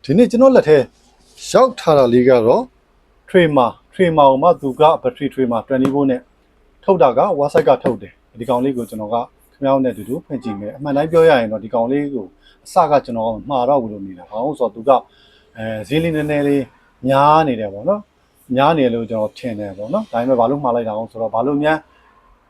ဒီနေ့ကျွန်တော်လက်ထဲရောက်ထားတာလေးကတော့ tramer ကိုမှသူက battery tramer 20 volt နဲ့ထုတ်တာက website ကထုတ်တယ်ဒီကောင်လေးကိုကျွန်တော်ကခင်ဗျားတို့နဲ့အတူတူဖွင့်ကြည့်မယ်အမှန်တိုင်းပြောရရင်တော့ဒီကောင်လေးကိုအစကကျွန်တော်မှာတော့ဘူးလို့နေတာဘာလို့ဆိုတော့သူကဈေးလေးနည်းနည်းလေးများနေတယ်ပေါ့နော်များနေလို့ကျွန်တော်ထင်တယ်ပေါ့နော်ဒါပေမဲ့ဘာလို့မှားလိုက်တာအောင်ဆိုတော့ဘာလို့များ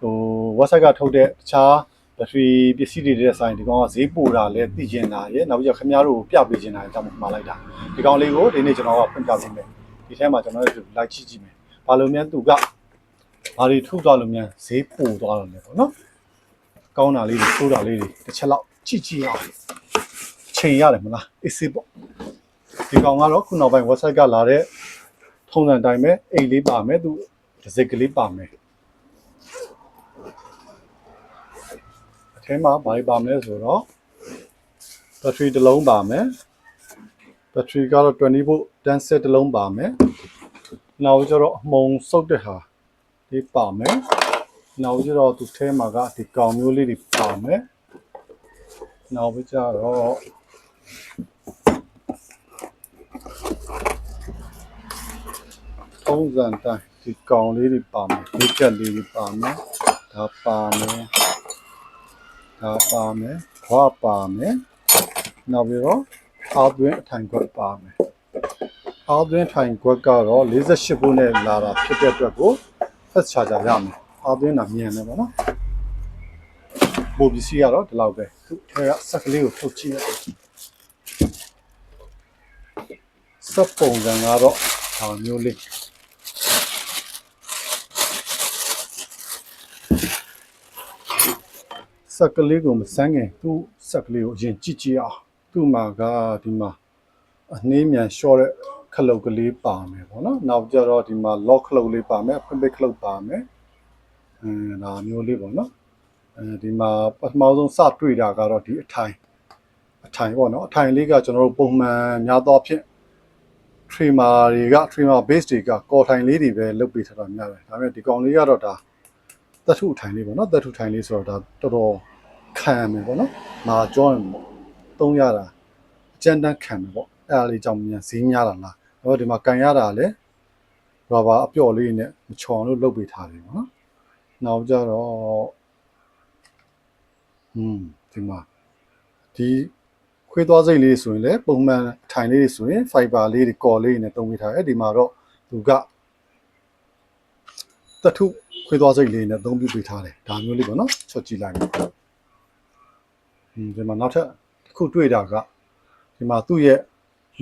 ဟို website ကထုတ်တဲ့တခြား battery ပစ္စည်းတွေတဲ့ဆိုင်ဒီကောင်ကဈေးပိုတာလဲသိကျင်တာရယ်နောက်ပြီးတော့ခင်ဗျားတို့ပြပေးချင်တာကြောင့်မှားလိုက်တာဒီကောင်လေးကိုဒီနေ့ကျွန်တော်ကဖွင့်ပြပေးမယ်ဒီထဲမှာကျွန်တော်တို့လိုက်ကြည့်မယ်ဘာလို့များသူကဘာတွေထုတ်သွားလို့များဈေးပိုသွားတယ်ပေါ့နော်ကောင်းတာလေးတွေဆိုးတာလေးတွေတစ်ချက်လောက်ကြည့်အောင်ချိန်ရတယ်မလားအေးစေးပေါ့ဒီကောင်ကတော့ခုနောက်ပိုင်း website ကလာတဲ့ထုံးစံတိုင်းပဲအိတ်လေးပါမယ်သူတစ်စိတ်ကလေးပါမယ်အထဲမှာဘာတွေပါမလဲဆိုတော့ battery တစ်လုံးပါမယ် battery ကတော့20 volt တန်းဆက်တစ်လုံးပါမယ်နောက်ကျတော့အမှုံစုပ်တဲ့ဟာဒီပါမယ်နောက်ကျတော့သူထဲမှာကဒီကောင်မျိုးလေးတွေပါမယ်နောက်ပြီးကြတော့ထုံးစံတိုင်းဒီကောင်လေးတွေပါမယ်ဒီကက်လေးတွေပါမယ်ဒါပါမယ်ဒါပါမယ်ခွာပါမယ်နောက်ပြီးတော့အောက်တွင်းအထိုင်ခွက်ပါမယ်အောက်တွင်းထိုင်ခွက်ကတော့48 volt နဲ့လာတာဖြစ်တဲ့အတွက်ကို fast charger ရမယ်အောက်တွင်းကမြန်တယ်ပေါ့နော်ပိုပစ္စည်းကတော့ဒီလောက်ပဲသူထဲကစက်ကလေးကိုထုတ်ကြည့်ရတယ်စက်ပုံစံကတော့ဒါမျိုးလေးစက်ကလေးကိုမစမ်းခင်သူ့စက်ကလေးကိုအရင်ကြည့်အောင်သူ့မှာကဒီမှာအနှေးမြန်ရှော့တဲ့ခလုတ်ကလေးပါမယ်ပေါ့နော်နောက်ကြတော့ဒီမှာ lock ခလုတ်လေးပါမယ်ဖွင့်ပိတ်ခလုတ်ပါမယ်ဒါမျိုးလေးပေါ့နော်ဒီမှာပထမဆုံးစတွေ့တာကတော့ဒီအထိုင်ပေါ့နော်အထိုင်လေးကကျွန်တော်တို့ပုံမှန်များသောဖြင့် tramer base တွေကကော်ထိုင်လေးတွေပဲလုပ်ပေးထားတာများတယ်ဒါပေမဲ့ဒီကောင်လေးကတော့ဒါသတ္ထုထိုင်လေးပေါ့နော်သတ္ထုထိုင်လေးဆိုတော့ဒါတော်တော်ခံမယ်ပေါ့နော်မာကြောရင်ပေါ့သုံးရတာအကျဉ်းတန်းခံမယ်ပေါ့အဲ့ဒါလေးကြောင့်မြန်ဈေးများတာလားတော့ဒီမှာကန်ရတာလေရာဘာအပျော့လေးနဲ့မချော်လို့လုပ်ပေးထားတယ်ပေါ့နော်နောက်ကြတော့ဒီမှာဒီခွေးသွားစိတ်လေးဆိုရင်လည်းပုံမှန်ထိုင်လေးတွေဆိုရင် fiber လေးတွေကော်လေးနဲ့တုံးပေးထားတယ်ဒီမှာတော့သူကတထုခွေးသွားစိတ်လေးနဲ့သုံးပြပေးထားတယ်ဒါမျိုးလေးပေါ့နော်ချော့ကြည့်လိုက်မယ်ဒီမှာနောက်ထပ်တစ်ခုတွေ့တာကဒီမှာသူ့ရဲ့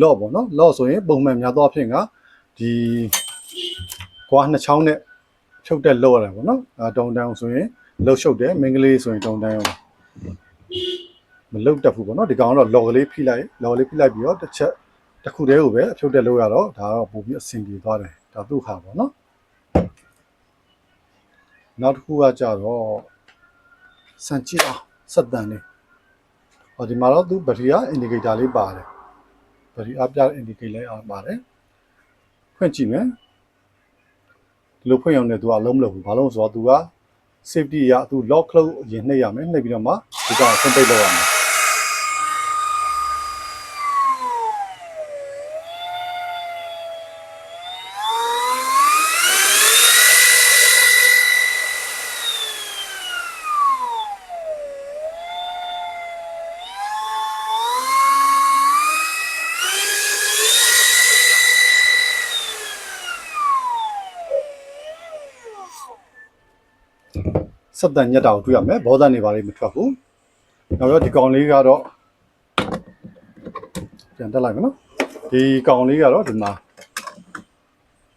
lock ပေါ့နော် lock ဆိုရင်ပုံမှန်များသောအားဖြင့်ကဒီကွာနှစ်ချောင်းနဲ့ဖြုတ်တဲ့လော့ရတယ်ပေါ့နော်တုံတန်းဆိုရင်လှုပ်ရှုပ်တယ်မင်းကလေးဆိုရင်တုံတန်းမလှုပ်တတ်ဘူးပေါ့နော်ဒီကောင်ကတော့ lock ကလေးဖိလိုက်ပြီးတော့တစ်ခုတည်းကိုပဲအဖြုတ်တဲ့လို့ရတော့ဒါတော့ပိုပြီးအဆင်ပြေသွားတယ်ဒါသူ့ဟာပေါ့နော်နောက်တစ်ခုကကြတော့စံကြည့်အောင်စက်တန်လေးဒီမှာတော့သူဘက်ထရီက indicator လေးပါတယ်ဘက်ထရီအပြ indicator လေးအောင်ပါတယ်ဖွင့်ကြည့်မယ်ဒီလိုဖွင့်ရုံနဲ့သူကအလုံးမလုပ်ဘူးဘာလို့ဆိုတော့သူက safety အရသူ lock လုပ်ရင်နှိပ်ရမယ်နှိပ်ပြီးတော့မှဒီကောင်ဖွင့်ပိတ်လုပ်ရမယ်စက်တန်ညက်တာကိုတွေ့ရမယ်ဘောဓာတ်နေပါလိမ့်မထွက်ဘူးနောက်တော့ဒီကောင်လေးကတော့ပြန်တက်လိုက်မယ်နော်ဒီကောင်လေးကတော့ဒီမှာ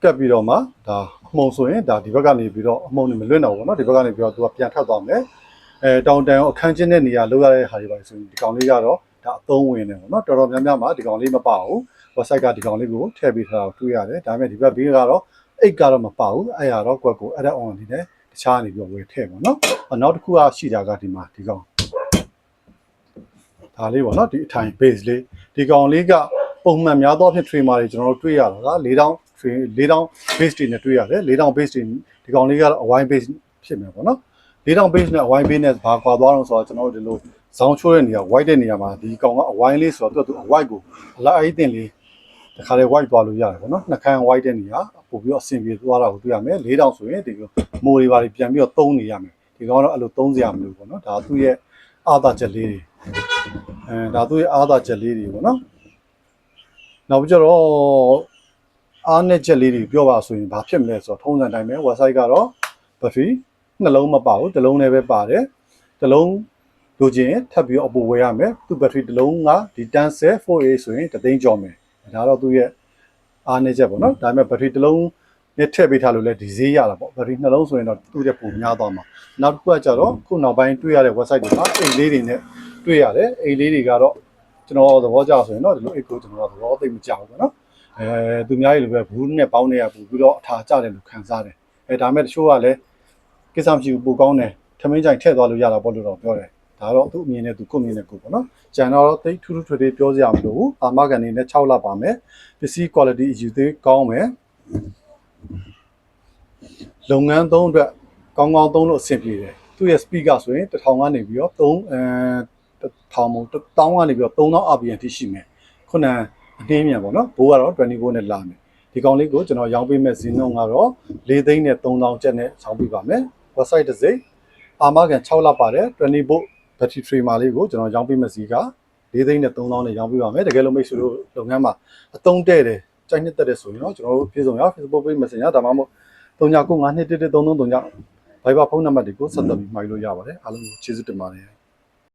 ကပ်ပြီးတော့မှဒါအမှုံဆိုရင်ဒါဒီဘက်ကနေပြီးတော့အမှုံနေမလွတ်တော့ဘူးเนาะဒီဘက်ကနေပြီးတော့သူကပြန်ထွက်သွားမယ်တောင်တန်အခန်းချင်းတဲ့နေရာလောက်ရတဲ့ဟာတွေပါဆိုရင်ဒီကောင်လေးကတော့ဒါအသုံးဝင်တယ်ပေါ့เนาะတော်တော်များများမှာဒီကောင်လေးမပါဘူး website ကဒီကောင်လေးကိုထည့်ပေးထားတာကိုတွေ့ရတယ်ဒါပေမဲ့ဒီဘက်ဘေးကတော့အိတ်ကတော့မပါဘူးအဲ့ဟာတော့ကွက်ကို add on နေတယ်တခြားနေပြီးတော့ဝယ်ထည့်ပေါ့เนาะနောက်တစ်ခုကရှိတာကဒီမှာဒီကောင်ဒါလေးပေါ့เนาะဒီအထိုင် base လေးဒီကောင်လေးကပုံမှန်များသောဖြင့် tramer တွေကျွန်တော်တို့တွေ့ရတာက4000 base တွေနဲ့တွေ့ရတယ်4000 base တွေဒီကောင်လေးကတော့အဝိုင်း base ဖြစ်မယ်ပေါ့နော်4000 base နဲ့အဝိုင်း base နဲ့ဘာကွာသွားတော့ဆိုတော့ကျွန်တော်တို့ဒီလို ဇောင်းချိုးတဲ့နေရာ white တဲ့နေရာမှာဒီကောင်ကအဝိုင်းလေးဆိုတော့သူအ white ကိုအလားအဲ့တင်လေးတခါလေ white သွားလို့ရတယ်ပေါ့နော်နှခမ်း white တဲ့နေရာပို့ပြီးတော့အဆင်ပြေသွားတာကိုတွေ့ရမယ်4000ဆိုရင်ဒီမိုးတွေပါပြန်ပြီးတော့သုံးနေရမယ်ဒီကောင်တော့အဲ့လိုသုံးစရာမလိုပေါ့နော်ဒါသူ့ရဲ့အာသာချက်လေးတွေဒါသူ့ရဲ့အာသာချက်လေးတွေပေါ့နော်နောက်ပြီးတော့အားနဲ့ချက်လေးတွေပြောပါဆိုရင်ဘာဖြစ်မလဲဆိုတော့ထုံးစံတိုင်းပဲ website ကတော့ battery နှလုံးမပါဘူးတစ်လုံးနဲ့ပဲပါတယ်တစ်လုံးလိုချင်ထပ်ပြီးတော့အပူဝယ်ရမယ်သူ့ battery တစ်လုံးကဒီ 10 4A ဆိုရင်တသိန်းကျော်မယ်ဒါတော့သူ့ရဲ့အားနဲ့ချက်ပေါ့နော်ဒါပေမဲ့ battery တစ်လုံးနဲ့ထည့်ပေးထားလို့လည်းဒီဈေးရတာပေါ့ battery နှလုံးဆိုရင်တော့သူ့ရဲ့ပုံများသွားမှာနောက်တစ်ခုကကြတော့ခုနောက်ပိုင်းတွေ့ရတဲ့ website တွေမှာအိတ်လေးတွေနဲ့တွေ့ရတယ်အိတ်လေးတွေကတော့ကျွန်တော်သဘောကျဆိုရင်တော့ဒီလိုအိတ်ကိုကျွန်တော်သဘောသိမကြောက်ဘူးနော်သူများကြီးလိုပဲဘူးနဲ့ပေါင်းနေရပူပြီးတော့အထာကျတယ်လို့ခံစားတယ်ဒါပေမဲ့တချို့ကလည်းကိစ္စမရှိဘူးပိုကောင်းတယ်ထမင်းကြိုင်ထည့်သွားလို့ရတာပေါ့လို့တော့ပြောတယ်ဒါတော့သူ့အမြင်နဲ့သူကိုယ့်အမြင်နဲ့ကိုယ်ပေါ့နော်ကျန်တော့တိတ်ထူးထူးထွေထွေပြောစရာမလိုဘူးအာမခံနေနဲ့6လပါမယ်ပစ္စည်း quality အယူသေးကောင်းမယ်လုပ်ငန်းသုံးအတွက်ကောင်းကောင်းသုံးလို့အဆင်ပြေတယ်သူ့ရဲ့ speaker ဆိုရင်1000ကနေပြီးတော့1000မို့1000ကနေပြီးတော့3000 RPM ထိရှိမယ်ခုနအနှင်းမြန်ပေါ့နော်ဘိုးကတော့24နဲ့လာမယ်ဒီကောင်လေးကိုကျွန်တော်ရောင်းပေးမဲ့ဈေးနှုန်းကတော့4သိန်းနဲ့3000ကျပ်နဲ့ရောင်းပေးပါမယ် website တစ်စိတ်အာမခံ6လပါတယ်20 volt battery trimmer လေးကိုကျွန်တော်ရောင်းပေးမဲ့ဈေးက4သိန်းနဲ့3000နဲ့ရောင်းပေးပါမယ်တကယ်လို့မိတ်ဆွေတို့လုပ်ငန်းမှာအသုံးတဲ့တယ်ကြိုက်နှစ်သက်တယ်ဆိုရင်တော့ကျွန်တော်တို့ပြေဆုံးရ Facebook page Messenger ဒါမှမဟုတ်3992113339 Viber ဖုန်းနံပါတ်တွေကိုဆက်သွယ်ပြီးမှာယူလို့ရပါတယ်အားလုံးကိုကျေးဇူးတင်ပါတယ်